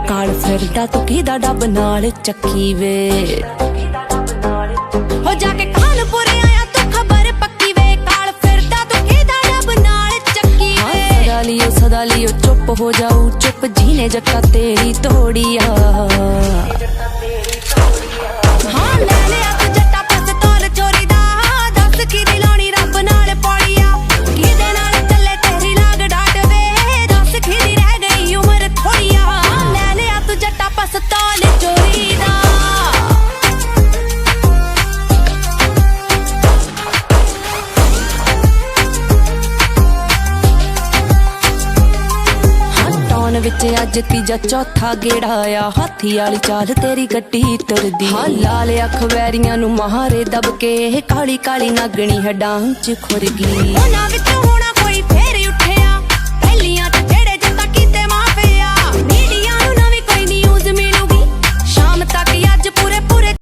काल फिरदा तू किदा डब नाल चक्की वे हो जाके कानपुर आया तू खबर पक्की वे काल फिरदा तू किदा डब नाल चक्की वे सदा लियो चुप हो जाऊ चुप जीने जट्टा तेरी तोड़िया हाँ ले लिया तू जट्टा पिस्तौल चोरी दा दस किदी लानी रब नाल पौड़िया किदे नाल चले तेरी लाग डाट वे दस किदी रह गई उम्र थोड़िया ले लिया तू जट्टा पिस्तौल चोरी दा विच अज तीजा चौथा गेड़ा आया हाथी वाली चाल तेरी गड्डी तुरदी हाँ लाल अख वैरियां नू महारे दब के काली काली नागणी हड्डां च खुर गई उन्हां विच होना कोई फेर उठिया पहलियां ते जेड़े जता कीते माफिया मीडिया नू नवी कोई न्यूज़ मिलूगी शाम तक